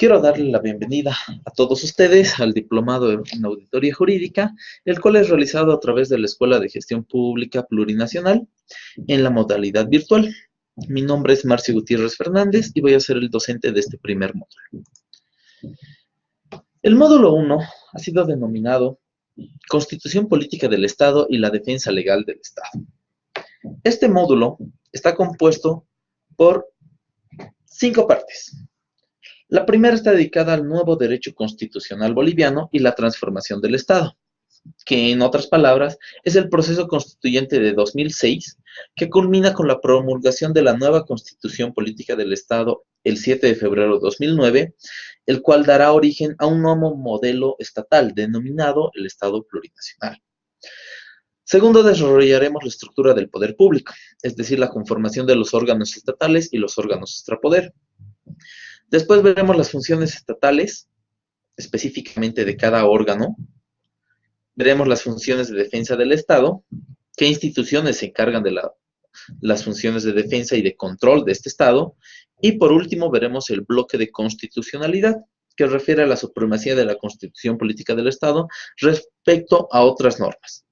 Quiero darle la bienvenida a todos ustedes al Diplomado en Auditoría Jurídica, el cual es realizado a través de la Escuela de Gestión Pública Plurinacional en la modalidad virtual. Mi nombre es Marcio Gutiérrez Fernández y voy a ser el docente de este primer módulo. El módulo 1 ha sido denominado Constitución Política del Estado y la Defensa Legal del Estado. Este módulo está compuesto por 5 partes. La primera está dedicada al nuevo derecho constitucional boliviano y la transformación del Estado, que en otras palabras es el proceso constituyente de 2006 que culmina con la promulgación de la nueva Constitución Política del Estado el 7 de febrero de 2009, el cual dará origen a un nuevo modelo estatal denominado el Estado plurinacional. Segundo, desarrollaremos la estructura del poder público, es decir, la conformación de los órganos estatales y los órganos extrapoder. Después veremos las funciones estatales, específicamente de cada órgano. Veremos las funciones de defensa del Estado, qué instituciones se encargan de las funciones de defensa y de control de este Estado. Y por último veremos el bloque de constitucionalidad, que refiere a la supremacía de la Constitución Política del Estado respecto a otras normas.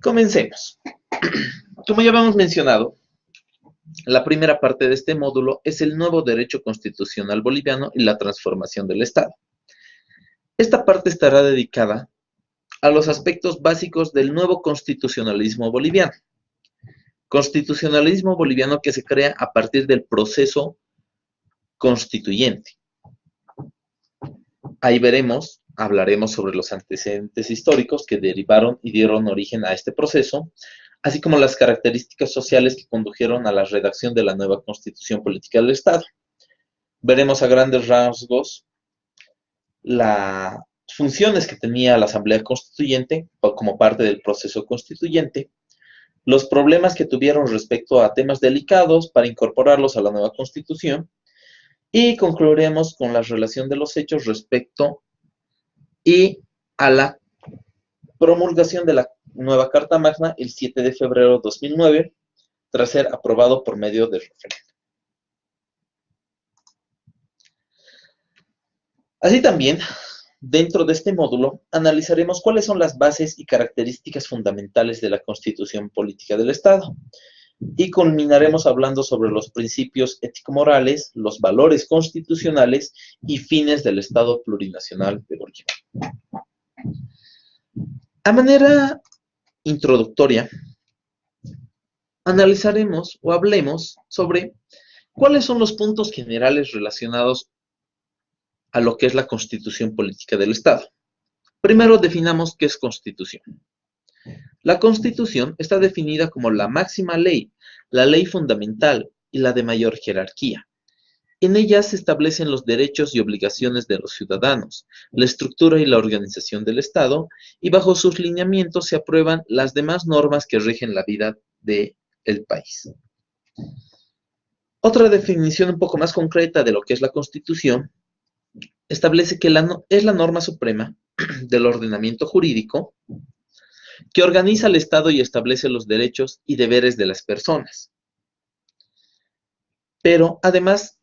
Comencemos. Como ya habíamos mencionado, la primera parte de este módulo es el nuevo derecho constitucional boliviano y la transformación del Estado. Esta parte estará dedicada a los aspectos básicos del nuevo constitucionalismo boliviano. Constitucionalismo boliviano que se crea a partir del proceso constituyente. Ahí hablaremos sobre los antecedentes históricos que derivaron y dieron origen a este proceso, así como las características sociales que condujeron a la redacción de la nueva Constitución Política del Estado. Veremos a grandes rasgos las funciones que tenía la Asamblea Constituyente como parte del proceso constituyente, los problemas que tuvieron respecto a temas delicados para incorporarlos a la nueva Constitución, y concluiremos con la relación de los hechos respecto y a la promulgación de la nueva Carta Magna el 7 de febrero de 2009, tras ser aprobado por medio del referéndum. Así también, dentro de este módulo, analizaremos cuáles son las bases y características fundamentales de la Constitución Política del Estado, y culminaremos hablando sobre los principios ético-morales, los valores constitucionales y fines del Estado plurinacional de Bolivia. A manera introductoria, analizaremos o hablemos sobre cuáles son los puntos generales relacionados a lo que es la Constitución Política del Estado. Primero definamos qué es Constitución. La Constitución está definida como la máxima ley, la ley fundamental y la de mayor jerarquía. En ella se establecen los derechos y obligaciones de los ciudadanos, la estructura y la organización del Estado, y bajo sus lineamientos se aprueban las demás normas que rigen la vida del país. Otra definición un poco más concreta de lo que es la Constitución establece que es la norma suprema del ordenamiento jurídico que organiza el Estado y establece los derechos y deberes de las personas. Pero además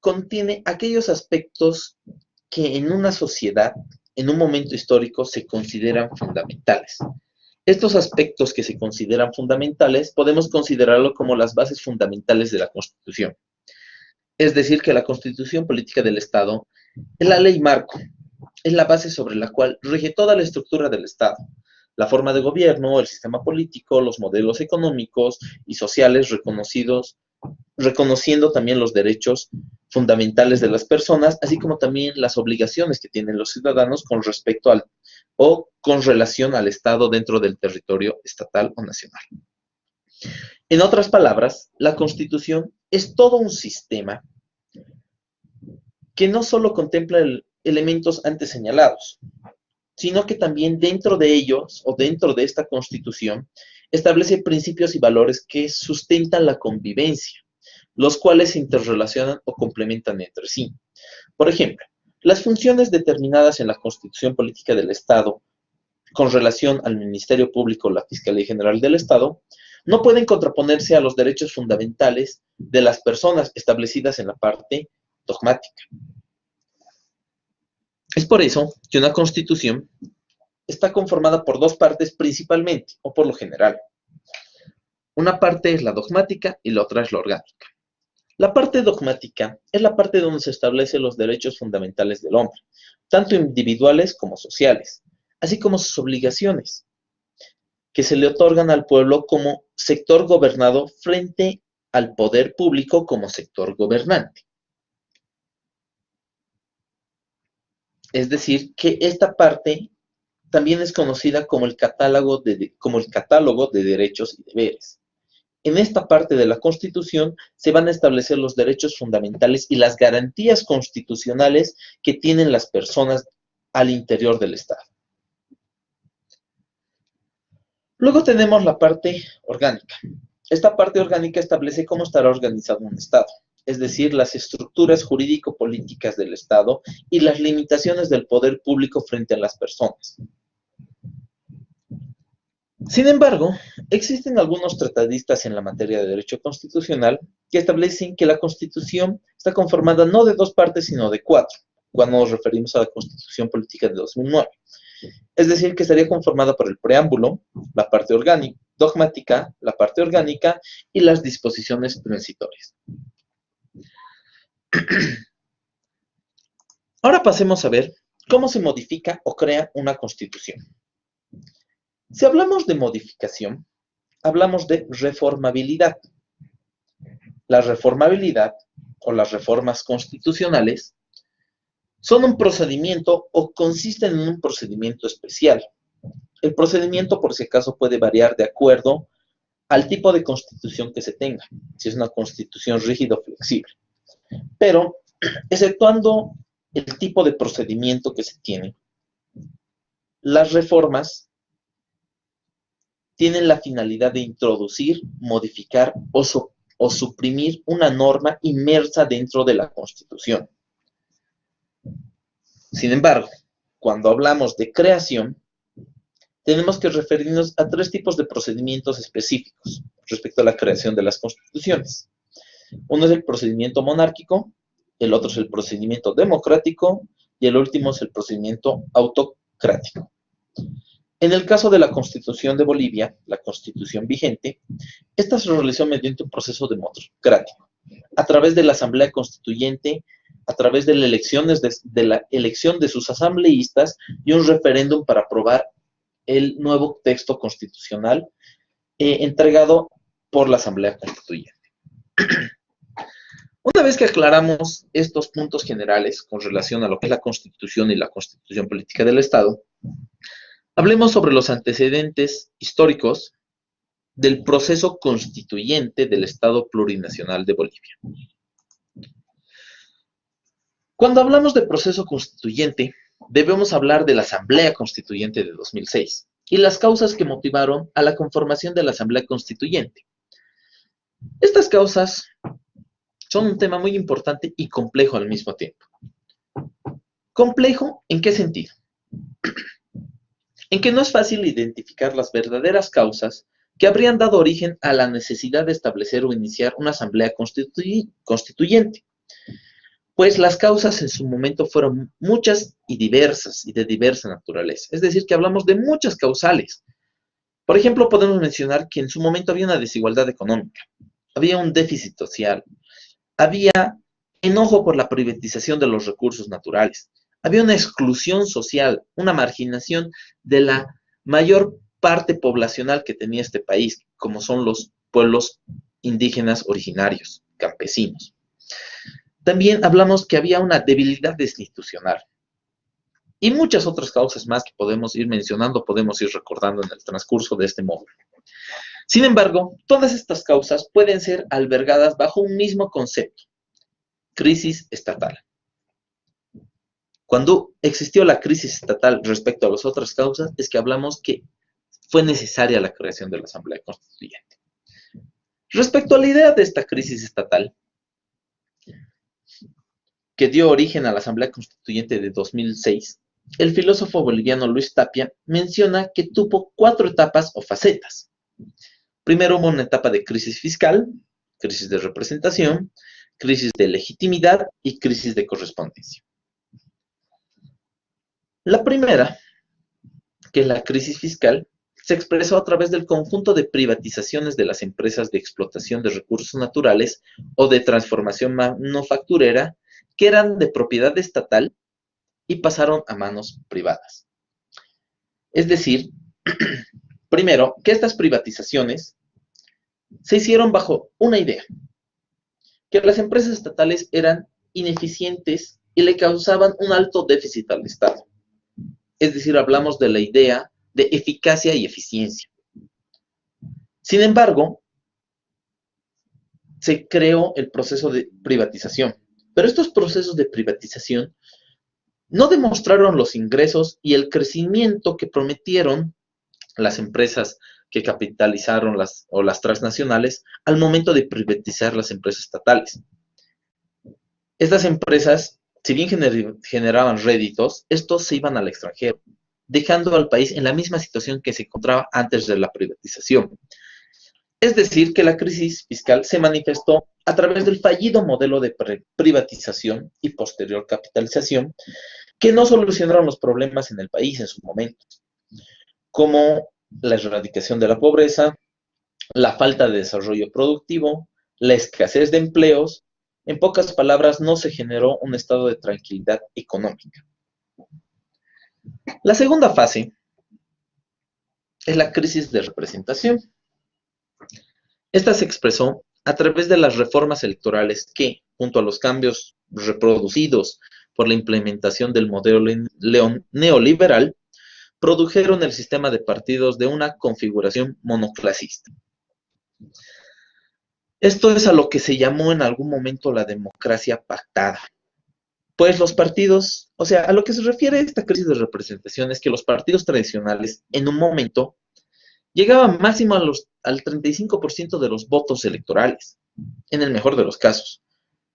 contiene aquellos aspectos que en una sociedad, en un momento histórico, se consideran fundamentales. Estos aspectos que se consideran fundamentales podemos considerarlo como las bases fundamentales de la Constitución. Es decir, que la Constitución Política del Estado es la ley marco, es la base sobre la cual rige toda la estructura del Estado, la forma de gobierno, el sistema político, los modelos económicos y sociales reconociendo también los derechos fundamentales de las personas, así como también las obligaciones que tienen los ciudadanos con respecto con relación al Estado dentro del territorio estatal o nacional. En otras palabras, la Constitución es todo un sistema que no solo contempla elementos antes señalados, sino que también dentro de ellos, o dentro de esta Constitución, establece principios y valores que sustentan la convivencia, los cuales se interrelacionan o complementan entre sí. Por ejemplo, las funciones determinadas en la Constitución Política del Estado con relación al Ministerio Público o la Fiscalía General del Estado no pueden contraponerse a los derechos fundamentales de las personas establecidas en la parte dogmática. Es por eso que una constitución está conformada por dos partes principalmente, o por lo general. Una parte es la dogmática y la otra es la orgánica. La parte dogmática es la parte donde se establecen los derechos fundamentales del hombre, tanto individuales como sociales, así como sus obligaciones, que se le otorgan al pueblo como sector gobernado frente al poder público como sector gobernante. Es decir, que esta parte también es conocida como el catálogo de derechos y deberes. En esta parte de la Constitución se van a establecer los derechos fundamentales y las garantías constitucionales que tienen las personas al interior del Estado. Luego tenemos la parte orgánica. Esta parte orgánica establece cómo estará organizado un Estado, es decir, las estructuras jurídico-políticas del Estado y las limitaciones del poder público frente a las personas. Sin embargo, existen algunos tratadistas en la materia de derecho constitucional que establecen que la Constitución está conformada no de dos partes, sino de cuatro, cuando nos referimos a la Constitución Política de 2009. Es decir, que estaría conformada por el preámbulo, la parte dogmática, la parte orgánica y las disposiciones transitorias. Ahora pasemos a ver cómo se modifica o crea una Constitución. Si hablamos de modificación, hablamos de reformabilidad. La reformabilidad o las reformas constitucionales son un procedimiento o consisten en un procedimiento especial. El procedimiento, por si acaso, puede variar de acuerdo al tipo de constitución que se tenga, si es una constitución rígida o flexible. Pero, exceptuando el tipo de procedimiento que se tiene, las reformas tienen la finalidad de introducir, modificar o suprimir una norma inmersa dentro de la Constitución. Sin embargo, cuando hablamos de creación, tenemos que referirnos a tres tipos de procedimientos específicos respecto a la creación de las constituciones. Uno es el procedimiento monárquico, el otro es el procedimiento democrático y el último es el procedimiento autocrático. En el caso de la Constitución de Bolivia, la Constitución vigente, esta se realizó mediante un proceso democrático, a través de la Asamblea Constituyente, a través de la elección de sus asambleístas y un referéndum para aprobar el nuevo texto constitucional entregado por la Asamblea Constituyente. Una vez que aclaramos estos puntos generales con relación a lo que es la Constitución y la Constitución Política del Estado, hablemos sobre los antecedentes históricos del proceso constituyente del Estado Plurinacional de Bolivia. Cuando hablamos de proceso constituyente, debemos hablar de la Asamblea Constituyente de 2006 y las causas que motivaron a la conformación de la Asamblea Constituyente. Estas causas son un tema muy importante y complejo al mismo tiempo. ¿Complejo en qué sentido? En que no es fácil identificar las verdaderas causas que habrían dado origen a la necesidad de establecer o iniciar una asamblea constituyente, pues las causas en su momento fueron muchas y diversas y de diversa naturaleza, es decir, que hablamos de muchas causales. Por ejemplo, podemos mencionar que en su momento había una desigualdad económica, había un déficit social, había enojo por la privatización de los recursos naturales, había una exclusión social, una marginación de la mayor parte poblacional que tenía este país, como son los pueblos indígenas originarios, campesinos. También hablamos que había una debilidad institucional y muchas otras causas más que podemos ir mencionando, podemos ir recordando en el transcurso de este módulo. Sin embargo, todas estas causas pueden ser albergadas bajo un mismo concepto: crisis estatal. Cuando existió la crisis estatal respecto a las otras causas, es que hablamos que fue necesaria la creación de la Asamblea Constituyente. Respecto a la idea de esta crisis estatal, que dio origen a la Asamblea Constituyente de 2006, el filósofo boliviano Luis Tapia menciona que tuvo 4 etapas o facetas. Primero hubo una etapa de crisis fiscal, crisis de representación, crisis de legitimidad y crisis de correspondencia. La primera, que es la crisis fiscal, se expresó a través del conjunto de privatizaciones de las empresas de explotación de recursos naturales o de transformación manufacturera que eran de propiedad estatal y pasaron a manos privadas. Es decir, primero, que estas privatizaciones se hicieron bajo una idea, que las empresas estatales eran ineficientes y le causaban un alto déficit al Estado. Es decir, hablamos de la idea de eficacia y eficiencia. Sin embargo, se creó el proceso de privatización, pero estos procesos de privatización no demostraron los ingresos y el crecimiento que prometieron las empresas que capitalizaron las transnacionales al momento de privatizar las empresas estatales. Estas empresas, si bien generaban réditos, estos se iban al extranjero, dejando al país en la misma situación que se encontraba antes de la privatización. Es decir, que la crisis fiscal se manifestó a través del fallido modelo de privatización y posterior capitalización que no solucionaron los problemas en el país en su momento, como la erradicación de la pobreza, la falta de desarrollo productivo, la escasez de empleos. En pocas palabras, no se generó un estado de tranquilidad económica. La segunda fase es la crisis de representación. Esta se expresó a través de las reformas electorales que, junto a los cambios reproducidos por la implementación del modelo neoliberal, produjeron el sistema de partidos de una configuración monoclasista. Esto es a lo que se llamó en algún momento la democracia pactada. Pues los partidos, o sea, a lo que se refiere a esta crisis de representación es que los partidos tradicionales en un momento llegaban máximo al 35% de los votos electorales, en el mejor de los casos,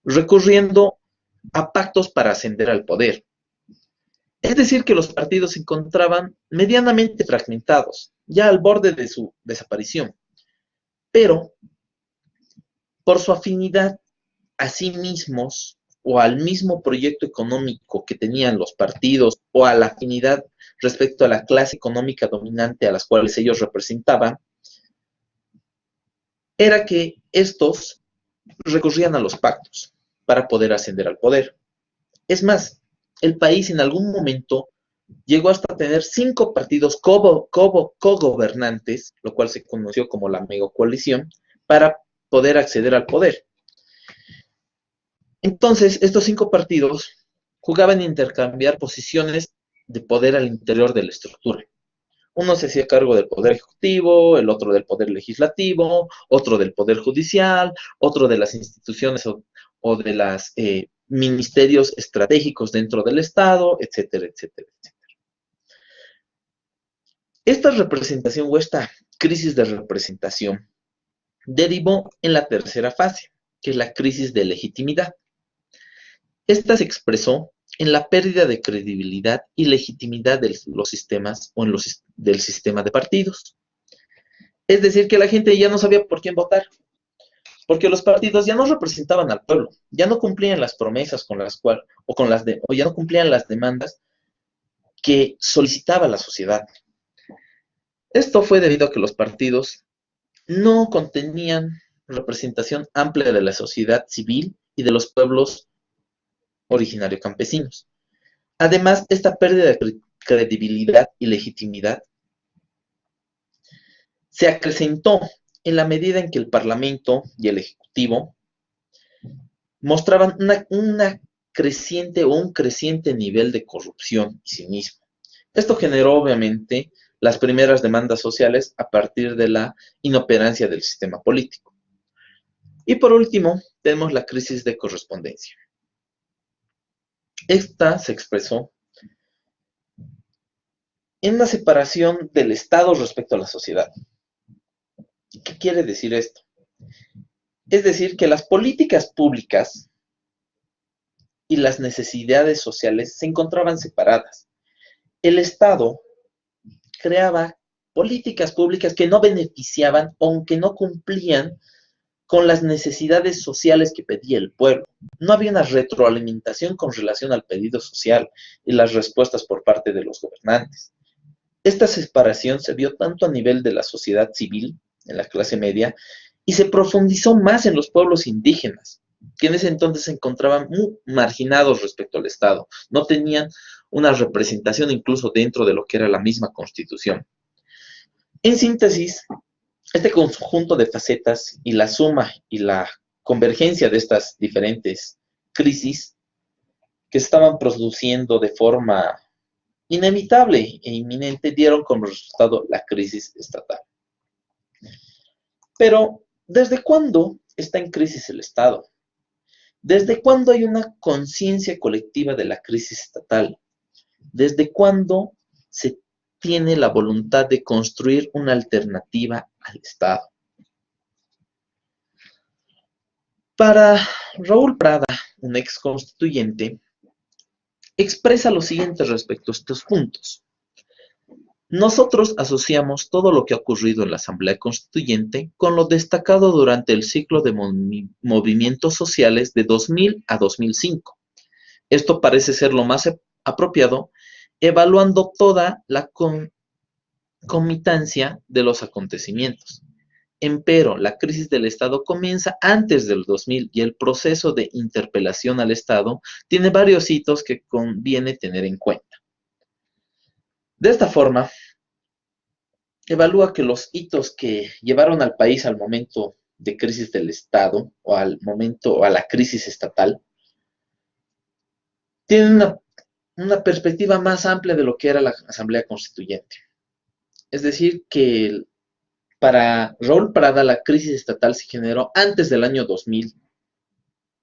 recurriendo a pactos para ascender al poder. Es decir, que los partidos se encontraban medianamente fragmentados, ya al borde de su desaparición, pero por su afinidad a sí mismos o al mismo proyecto económico que tenían los partidos o a la afinidad respecto a la clase económica dominante a las cuales ellos representaban, era que estos recurrían a los pactos para poder ascender al poder. Es más, el país en algún momento llegó hasta tener 5 partidos cogobernantes, lo cual se conoció como la megacoalición, para poder acceder al poder. Entonces, estos 5 partidos jugaban a intercambiar posiciones de poder al interior de la estructura. Uno se hacía cargo del poder ejecutivo, el otro del poder legislativo, otro del poder judicial, otro de las instituciones o de los ministerios estratégicos dentro del Estado, etcétera, etcétera, etcétera. Esta representación o esta crisis de representación derivó en la tercera fase, que es la crisis de legitimidad. Esta se expresó en la pérdida de credibilidad y legitimidad de los sistemas o del sistema de partidos. Es decir, que la gente ya no sabía por quién votar, porque los partidos ya no representaban al pueblo, ya no cumplían las promesas con las cuales, o ya no cumplían las demandas que solicitaba la sociedad. Esto fue debido a que los partidos no contenían representación amplia de la sociedad civil y de los pueblos originarios campesinos. Además, esta pérdida de credibilidad y legitimidad se acrecentó en la medida en que el Parlamento y el Ejecutivo mostraban una creciente o un creciente nivel de corrupción y cinismo. Esto generó, obviamente, las primeras demandas sociales a partir de la inoperancia del sistema político. Y por último, tenemos la crisis de correspondencia. Esta se expresó en una separación del Estado respecto a la sociedad. ¿Qué quiere decir esto? Es decir, que las políticas públicas y las necesidades sociales se encontraban separadas. El Estado creaba políticas públicas que no beneficiaban, aunque no cumplían con las necesidades sociales que pedía el pueblo. No había una retroalimentación con relación al pedido social y las respuestas por parte de los gobernantes. Esta separación se vio tanto a nivel de la sociedad civil, en la clase media, y se profundizó más en los pueblos indígenas, que en ese entonces se encontraban muy marginados respecto al Estado. No tenían una representación incluso dentro de lo que era la misma Constitución. En síntesis, este conjunto de facetas y la suma y la convergencia de estas diferentes crisis que se estaban produciendo de forma inevitable e inminente dieron como resultado la crisis estatal. Pero, ¿desde cuándo está en crisis el Estado? ¿Desde cuándo hay una conciencia colectiva de la crisis estatal? ¿Desde cuándo se tiene la voluntad de construir una alternativa al Estado? Para Raúl Prada, un ex constituyente, expresa lo siguiente respecto a estos puntos. Nosotros asociamos todo lo que ha ocurrido en la Asamblea Constituyente con lo destacado durante el ciclo de movimientos sociales de 2000 a 2005. Esto parece ser lo más apropiado, evaluando toda la concomitancia de los acontecimientos. Empero, la crisis del Estado comienza antes del 2000 y el proceso de interpelación al Estado tiene varios hitos que conviene tener en cuenta. De esta forma, evalúa que los hitos que llevaron al país al momento de crisis del Estado o al momento o a la crisis estatal tienen una perspectiva más amplia de lo que era la Asamblea Constituyente. Es decir, que para Raúl Prada la crisis estatal se generó antes del año 2000.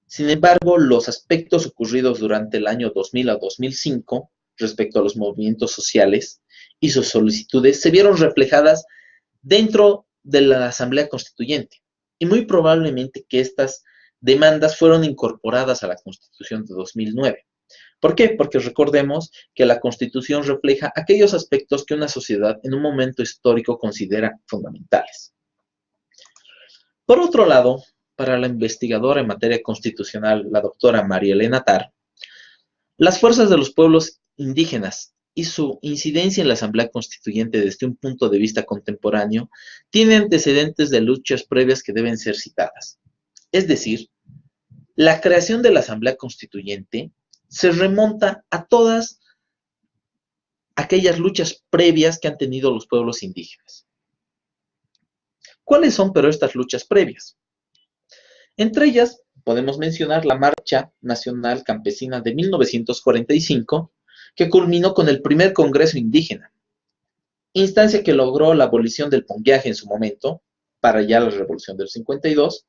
Sin embargo, los aspectos ocurridos durante el año 2000 a 2005 respecto a los movimientos sociales y sus solicitudes se vieron reflejadas dentro de la Asamblea Constituyente y muy probablemente que estas demandas fueron incorporadas a la Constitución de 2009. ¿Por qué? Porque recordemos que la Constitución refleja aquellos aspectos que una sociedad en un momento histórico considera fundamentales. Por otro lado, para la investigadora en materia constitucional, la doctora María Elena Tar, las fuerzas de los pueblos indígenas y su incidencia en la Asamblea Constituyente desde un punto de vista contemporáneo tiene antecedentes de luchas previas que deben ser citadas. Es decir, la creación de la Asamblea Constituyente se remonta a todas aquellas luchas previas que han tenido los pueblos indígenas. ¿Cuáles son, pero, estas luchas previas? Entre ellas, podemos mencionar la Marcha Nacional Campesina de 1945, que culminó con el primer Congreso Indígena, instancia que logró la abolición del pongueaje en su momento, para ya la Revolución del 52,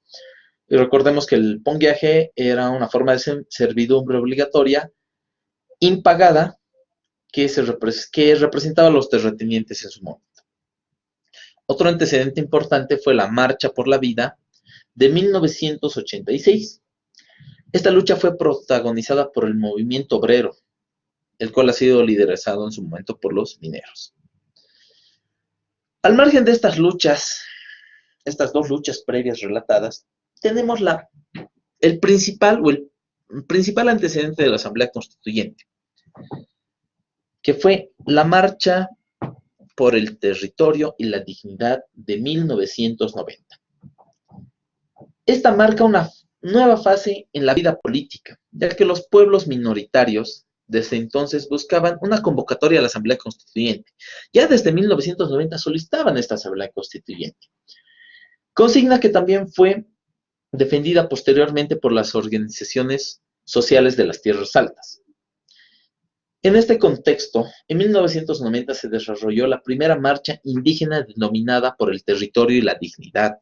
y recordemos que el pongueaje era una forma de servidumbre obligatoria, impagada, que representaba a los terratenientes en su momento. Otro antecedente importante fue la Marcha por la Vida de 1986. Esta lucha fue protagonizada por el movimiento obrero, el cual ha sido liderazado en su momento por los mineros. Al margen de estas luchas, estas dos luchas previas relatadas, tenemos el principal antecedente de la Asamblea Constituyente, que fue la Marcha por el Territorio y la Dignidad de 1990. Esta marca una nueva fase en la vida política, ya que los pueblos minoritarios desde entonces buscaban una convocatoria a la Asamblea Constituyente. Ya desde 1990 solicitaban esta Asamblea Constituyente. Consigna que también fue defendida posteriormente por las organizaciones sociales de las tierras altas. En este contexto, en 1990 se desarrolló la primera marcha indígena denominada por el Territorio y la Dignidad.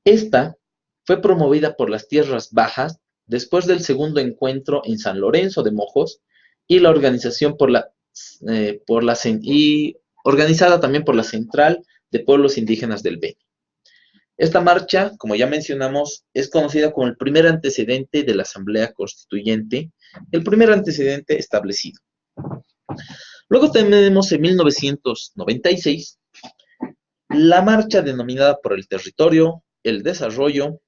Esta fue promovida por las Tierras Bajas después del segundo encuentro en San Lorenzo de Mojos y la organización organizada también por la Central de Pueblos Indígenas del Beni. Esta marcha, como ya mencionamos, es conocida como el primer antecedente de la Asamblea Constituyente, el primer antecedente establecido. Luego tenemos en 1996 la marcha denominada por el Territorio, el desarrollo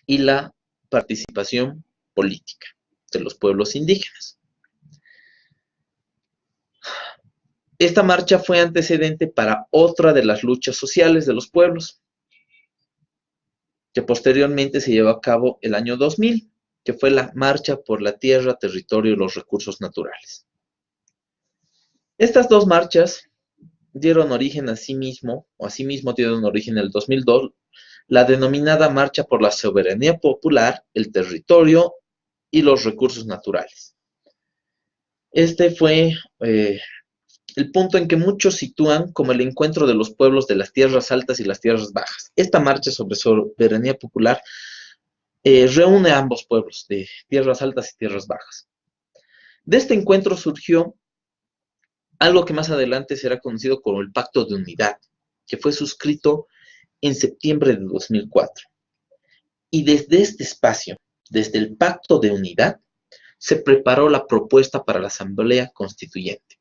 y la participación política de los pueblos indígenas. Esta marcha fue antecedente para otra de las luchas sociales de los pueblos, que posteriormente se llevó a cabo el año 2000, que fue la Marcha por la Tierra, Territorio y los Recursos Naturales. Estas dos marchas dieron origen asimismo dieron origen en el 2002, la denominada Marcha por la Soberanía Popular, el Territorio y los Recursos Naturales. Este fue el punto en que muchos sitúan como el encuentro de los pueblos de las tierras altas y las tierras bajas. Esta marcha sobre soberanía popular reúne a ambos pueblos de tierras altas y tierras bajas. De este encuentro surgió algo que más adelante será conocido como el Pacto de Unidad, que fue suscrito en septiembre de 2004. Y desde este espacio, desde el Pacto de Unidad, se preparó la propuesta para la Asamblea Constituyente.